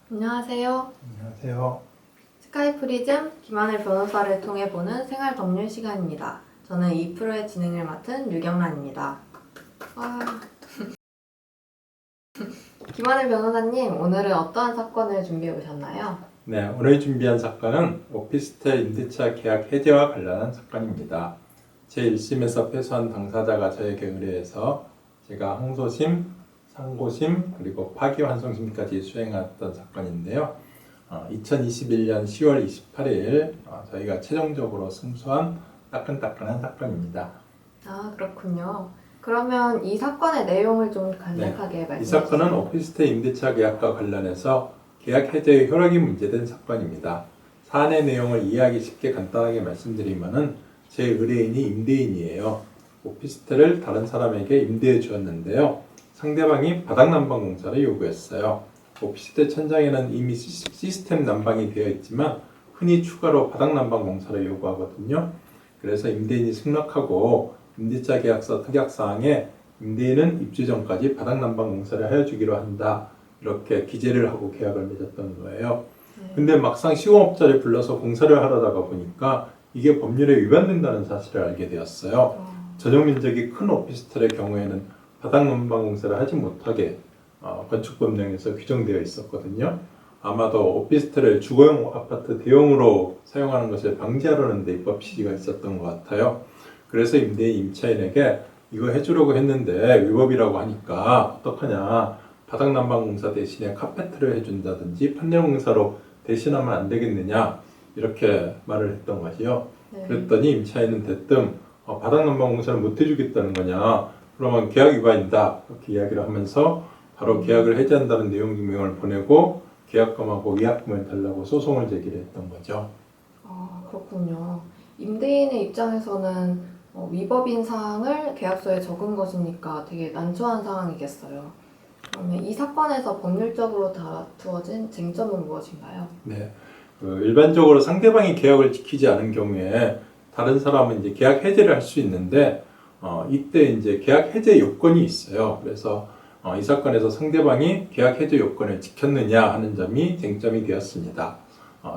안녕하세요. 안녕하세요. 스카이프리즘 김하늘 변호사를 통해 보는 생활 법률 시간입니다. 저는 이 프로의 진행을 맡은 류경란입니다. 와. 김하늘 변호사님, 오늘은 어떠한 사건을 준비해 오셨나요? 네, 오늘 준비한 사건은 오피스텔 임대차 계약 해지와 관련한 사건입니다. 제1심에서 패소한 당사자가 저에게 의뢰해서 제가 항소심, 상고심, 그리고 파기환송심까지 수행했던 사건인데요. 2021년 10월 28일 저희가 최종적으로 승소한 따끈따끈한 사건입니다. 아, 그렇군요. 그러면 이 사건의 내용을 좀 간략하게 말씀해 이 주세요. 사건은 오피스텔 임대차 계약과 관련해서 계약 해제의 효력이 문제된 사건입니다. 사안의 내용을 이해하기 쉽게 간단하게 말씀드리면은 제 의뢰인이 임대인이에요. 오피스텔을 다른 사람에게 임대해 주었는데요. 상대방이 바닥 난방 공사를 요구했어요. 오피스텔 천장에는 이미 시스템 난방이 되어 있지만 흔히 추가로 바닥 난방 공사를 요구하거든요. 그래서 임대인이 승낙하고 임대차 계약서 특약사항에 임대인은 입주 전까지 바닥 난방 공사를 하여 주기로 한다. 이렇게 기재를 하고 계약을 맺었던 거예요. 근데 막상 시공업자를 불러서 공사를 하려다가 보니까 이게 법률에 위반된다는 사실을 알게 되었어요. 전용 면적이 큰 오피스텔의 경우에는 바닥 난방 공사를 하지 못하게 건축법령에서 규정되어 있었거든요. 아마도 오피스텔을 주거용 아파트 대용으로 사용하는 것을 방지하려는 데 입법 취지가 있었던 것 같아요. 그래서 임대인 임차인에게 이거 해주려고 했는데 위법이라고 하니까 어떡하냐, 바닥 난방 공사 대신에 카페트를 해준다든지 판넬 공사로 대신하면 안 되겠느냐, 이렇게 말을 했던 거지요. 그랬더니 임차인은 대뜸 바닥 난방 공사를 못 해주겠다는 거냐, 그러면 계약 위반이다, 이렇게 이야기를 하면서 바로 계약을 해지한다는 내용 증명을 보내고 계약금하고 위약금을 달라고 소송을 제기를 했던 거죠. 아, 그렇군요. 임대인의 입장에서는 위법인 사항을 계약서에 적은 것이니까 되게 난처한 상황이겠어요. 그러면 이 사건에서 법률적으로 다투어진 쟁점은 무엇인가요? 네, 일반적으로 상대방이 계약을 지키지 않은 경우에 다른 사람은 이제 계약 해제를 할 수 있는데 이때 이제 계약 해제 요건이 있어요. 그래서 이 사건에서 상대방이 계약 해제 요건을 지켰느냐 하는 점이 쟁점이 되었습니다.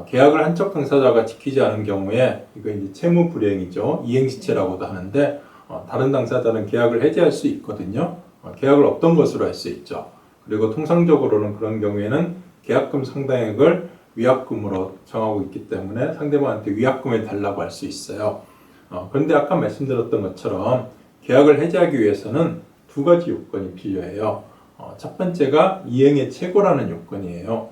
계약을 한쪽 당사자가 지키지 않은 경우에 이거 이제 채무 불이행이죠. 이행시체라고도 하는데 다른 당사자는 계약을 해제할 수 있거든요. 계약을 없던 것으로 할 수 있죠. 그리고 통상적으로는 그런 경우에는 계약금 상당액을 위약금으로 정하고 있기 때문에 상대방한테 위약금을 달라고 할 수 있어요. 그런데 아까 말씀드렸던 것처럼 계약을 해제하기 위해서는 두 가지 요건이 필요해요. 첫 번째가 이행의 최고라는 요건이에요.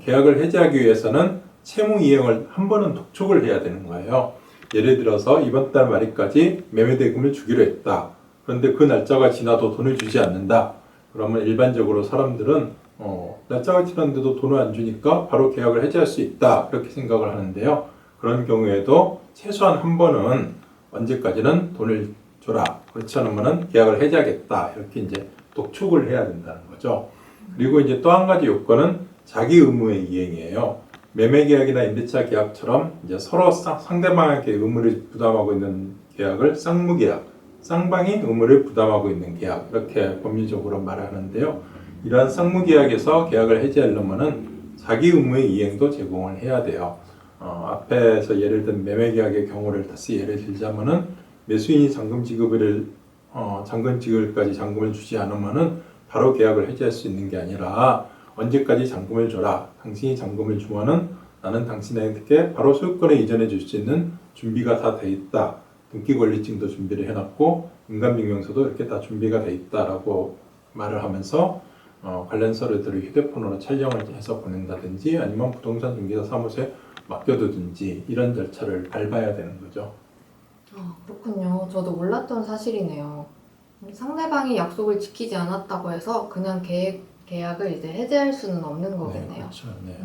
계약을 해제하기 위해서는 채무 이행을 한 번은 독촉을 해야 되는 거예요. 예를 들어서 이번 달 말일까지 매매대금을 주기로 했다. 그런데 그 날짜가 지나도 돈을 주지 않는다. 그러면 일반적으로 사람들은 날짜가 지났는데도 돈을 안 주니까 바로 계약을 해지할 수 있다, 이렇게 생각을 하는데요. 그런 경우에도 최소한 한 번은 언제까지는 돈을 줘라, 그렇지 않으면 계약을 해지하겠다, 이렇게 이제 독촉을 해야 된다는 거죠. 그리고 이제 또 한 가지 요건은 자기 의무의 이행이에요. 매매계약이나 임대차 계약처럼 이제 서로 상대방에게 의무를 부담하고 있는 계약을 쌍무계약, 쌍방이 의무를 부담하고 있는 계약, 이렇게 법률적으로 말하는데요. 이러한 쌍무계약에서 계약을 해지하려면은 자기 의무의 이행도 제공을 해야 돼요. 앞에서 예를 든 매매계약의 경우를 다시 예를 들자면은 매수인이 잔금 지급을 잔금 지급까지 잔금을 주지 않으면은 바로 계약을 해지할 수 있는 게 아니라 언제까지 잔금을 줘라, 당신이 잔금을 주면은 나는 당신에게 바로 소유권을 이전해 줄 수 있는 준비가 다 돼 있다, 등기권리증도 준비를 해놨고 인감증명서도 이렇게 다 준비가 돼 있다라고 말을 하면서 관련 서류들을 휴대폰으로 촬영을 해서 보낸다든지 아니면 부동산 중개사 사무소에 맡겨두든지 이런 절차를 밟아야 되는 거죠. 그렇군요. 저도 몰랐던 사실이네요. 상대방이 약속을 지키지 않았다고 해서 그냥 계약을 이제 해제할 수는 없는 거겠네요. 네, 그렇죠. 네.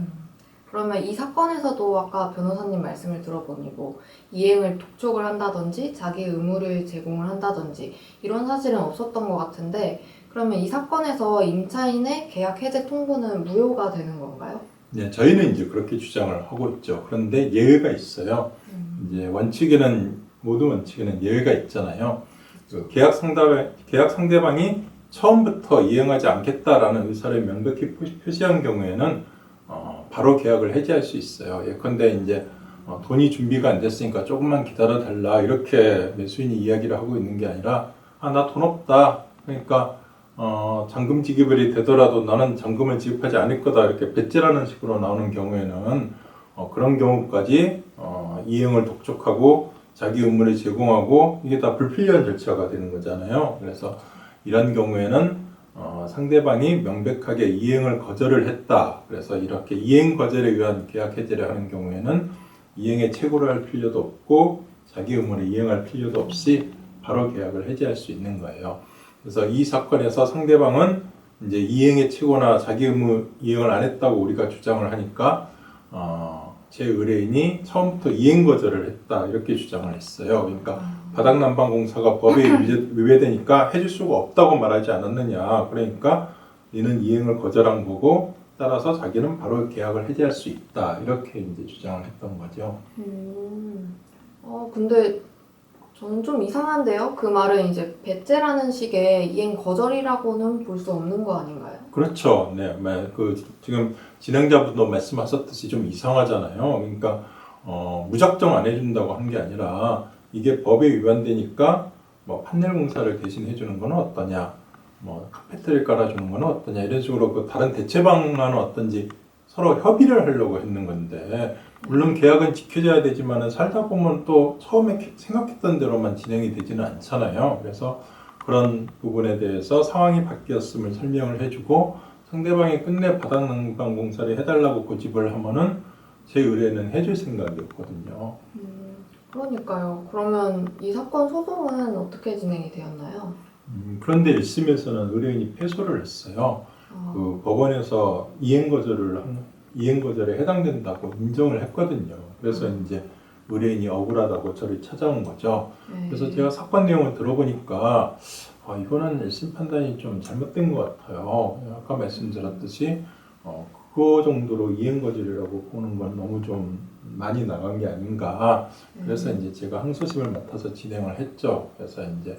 그러면 이 사건에서도 아까 변호사님 말씀을 들어보니 뭐 이행을 독촉을 한다든지 자기 의무를 제공을 한다든지 이런 사실은 없었던 것 같은데, 그러면 이 사건에서 임차인의 계약 해제 통보는 무효가 되는 건가요? 네, 저희는 이제 그렇게 주장을 하고 있죠. 그런데 예외가 있어요. 이제 모든 원칙에는 예외가 있잖아요. 계약 상대방이 처음부터 이행하지 않겠다라는 의사를 명백히 표시한 경우에는 바로 계약을 해지할 수 있어요. 예컨대 이제 돈이 준비가 안 됐으니까 조금만 기다려 달라 이렇게 매수인이 이야기를 하고 있는 게 아니라 나 돈 없다. 그러니까 잔금 지급이 되더라도 나는 잔금을 지급하지 않을 거다 이렇게 배째라는 식으로 나오는 경우에는 그런 경우까지 이행을 독촉하고 자기 의무를 제공하고 이게 다 불필요한 절차가 되는 거잖아요. 그래서 이런 경우에는 상대방이 명백하게 이행을 거절을 했다. 그래서 이렇게 이행 거절에 의한 계약 해지를 하는 경우에는 이행에 최고를 할 필요도 없고 자기 의무를 이행할 필요도 없이 바로 계약을 해지할 수 있는 거예요. 그래서 이 사건에서 상대방은 이제 이행의 최고나 자기 의무 이행을 안 했다고 우리가 주장을 하니까 제 의뢰인이 처음부터 이행 거절을 했다 이렇게 주장을 했어요. 그러니까 바닥난방공사가 법에 위배되니까 해줄 수가 없다고 말하지 않았느냐. 그러니까 이는 이행을 거절한 거고 따라서 자기는 바로 계약을 해지할 수 있다 이렇게 이제 주장을 했던 거죠. 근데 저는 좀 이상한데요. 그 말은 이제 배째라는 식의 이행 거절이라고는 볼 수 없는 거 아닌가요? 그렇죠. 네, 지금 진행자분도 말씀하셨듯이 좀 이상하잖아요. 그러니까 무작정 안 해준다고 한 게 아니라 이게 법에 위반되니까 뭐 판넬 공사를 대신 해주는 건 어떠냐, 뭐 카페트를 깔아주는 건 어떠냐 이런 식으로 그 다른 대체 방안은 어떤지 서로 협의를 하려고 했는 건데 물론 계약은 지켜져야 되지만은 살다 보면 또 처음에 생각했던 대로만 진행이 되지는 않잖아요. 그래서 그런 부분에 대해서 상황이 바뀌었음을 설명을 해주고 상대방이 끝내 바닥난방 공사를 해달라고 고집을 하면은 제 의뢰는 해줄 생각이었거든요. 그러니까요. 그러면 이 사건 소송은 어떻게 진행이 되었나요? 그런데 1심에서는 의뢰인이 패소를 했어요. 그 법원에서 이행거절에 해당된다고 인정을 했거든요. 그래서 이제 의뢰인이 억울하다고 저를 찾아온 거죠. 네. 그래서 제가 사건 내용을 들어보니까 이거는 1심 판단이 좀 잘못된 것 같아요. 아까 말씀드렸듯이 그거 정도로 이행거절이라고 보는 건 너무 좀 많이 나간 게 아닌가. 그래서 이제 제가 항소심을 맡아서 진행을 했죠. 그래서 이제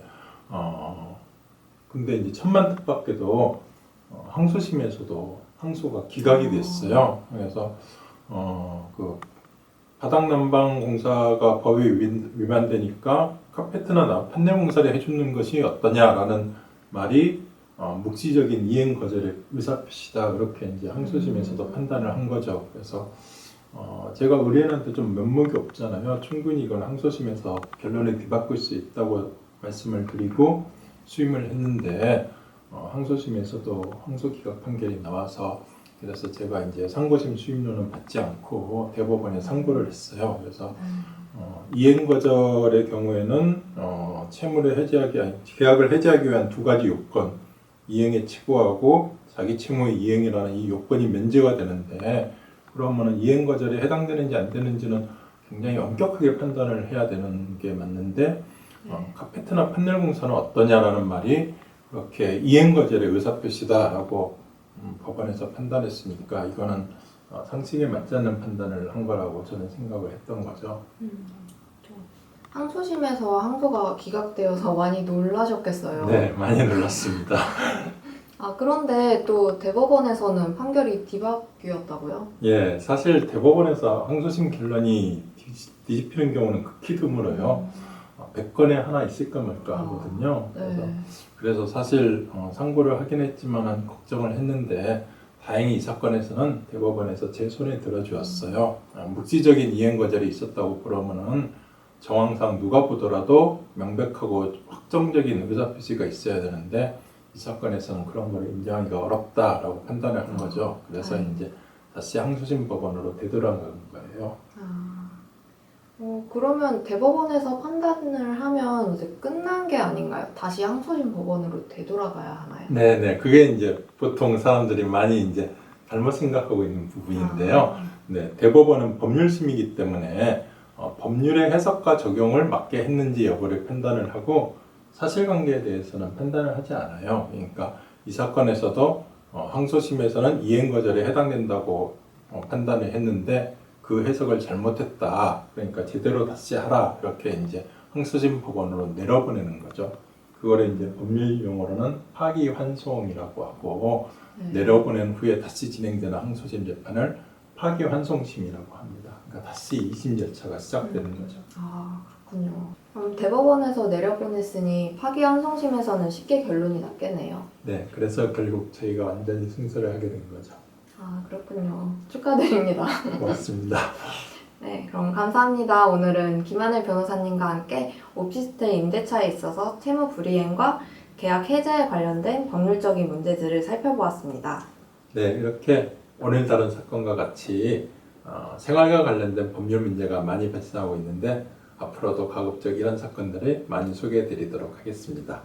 근데 이제 천만 뜻밖에도 항소심에서도 항소가 기각이 됐어요. 그래서 그 바닥난방 공사가 법에 위반되니까 카페트나 판넬 공사를 해주는 것이 어떠냐라는 말이 묵시적인 이행 거절의 의사표시다. 그렇게 이제 항소심에서도 판단을 한 거죠. 그래서 제가 의뢰인한테 좀 면목이 없잖아요. 충분히 이건 항소심에서 결론을 뒤바꿀 수 있다고 말씀을 드리고 수임을 했는데 항소심에서도 항소 기각 판결이 나와서 그래서 제가 이제 상고심 수임료는 받지 않고 대법원에 상고를 했어요. 그래서 이행 거절의 경우에는 계약을 해지하기 위한 두 가지 요건, 이행에 치고하고 자기 채무의 이행이라는 이 요건이 면제가 되는데 그러면은 이행 거절에 해당되는지 안 되는지는 굉장히 엄격하게 판단을 해야 되는 게 맞는데 카페트나 판넬 공사는 어떠냐라는 말이 그렇게 이행 거절의 의사표시다라고 법원에서 판단했으니까 이거는 상식에 맞지 않는 판단을 한 거라고 저는 생각을 했던 거죠. 항소심에서 항소가 기각되어서 많이 놀라셨겠어요. 네, 많이 놀랐습니다. 그런데 또 대법원에서는 판결이 뒤바뀌었다고요? 예, 사실 대법원에서 항소심 결론이 뒤집히는 경우는 극히 드물어요. 100건에 하나 있을까 말까 하거든요. 그래서 사실 상고를 하긴 했지만 걱정을 했는데 다행히 이 사건에서는 대법원에서 제 손에 들어주었어요. 묵시적인 이행 거절이 있었다고 그러면은 정황상 누가 보더라도 명백하고 확정적인 의사표시가 있어야 되는데 이 사건에서는 그런 걸 인정하기가 어렵다라고 판단을 한 거죠. 그래서 이제 다시 항소심 법원으로 되돌아간 거예요. 그러면 대법원에서 판단을 하면 이제 끝난 게 아닌가요? 다시 항소심 법원으로 되돌아가야 하나요? 네네. 그게 이제 보통 사람들이 많이 이제 잘못 생각하고 있는 부분인데요. 네, 대법원은 법률심이기 때문에 법률의 해석과 적용을 맞게 했는지 여부를 판단을 하고 사실관계에 대해서는 판단을 하지 않아요. 그러니까 이 사건에서도 항소심에서는 이행거절에 해당된다고 판단을 했는데 그 해석을 잘못했다. 그러니까 제대로 다시 하라. 이렇게 이제 항소심 법원으로 내려보내는 거죠. 그거를 이제 법률 용어로는 파기환송이라고 하고 내려보낸 후에 다시 진행되는 항소심 재판을 파기환송심이라고 합니다. 그러니까 다시 2심 절차가 시작되는 거죠. 아, 그렇군요. 그럼 대법원에서 내려보냈으니 파기환송심에서는 쉽게 결론이 났겠네요. 네, 그래서 결국 저희가 완전히 승소를 하게 된 거죠. 아, 그렇군요. 축하드립니다. 고맙습니다. 네, 그럼 감사합니다. 오늘은 김하늘 변호사님과 함께 오피스텔 임대차에 있어서 채무 불이행과 계약 해제에 관련된 법률적인 문제들을 살펴보았습니다. 네, 이렇게 오늘 다룬 사건과 같이 생활과 관련된 법률 문제가 많이 발생하고 있는데 앞으로도 가급적 이런 사건들을 많이 소개해 드리도록 하겠습니다.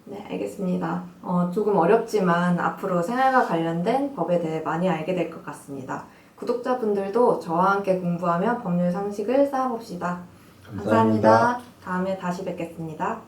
네, 알겠습니다. 조금 어렵지만 앞으로 생활과 관련된 법에 대해 많이 알게 될 것 같습니다. 구독자분들도 저와 함께 공부하며 법률 상식을 쌓아봅시다. 감사합니다. 다음에 다시 뵙겠습니다.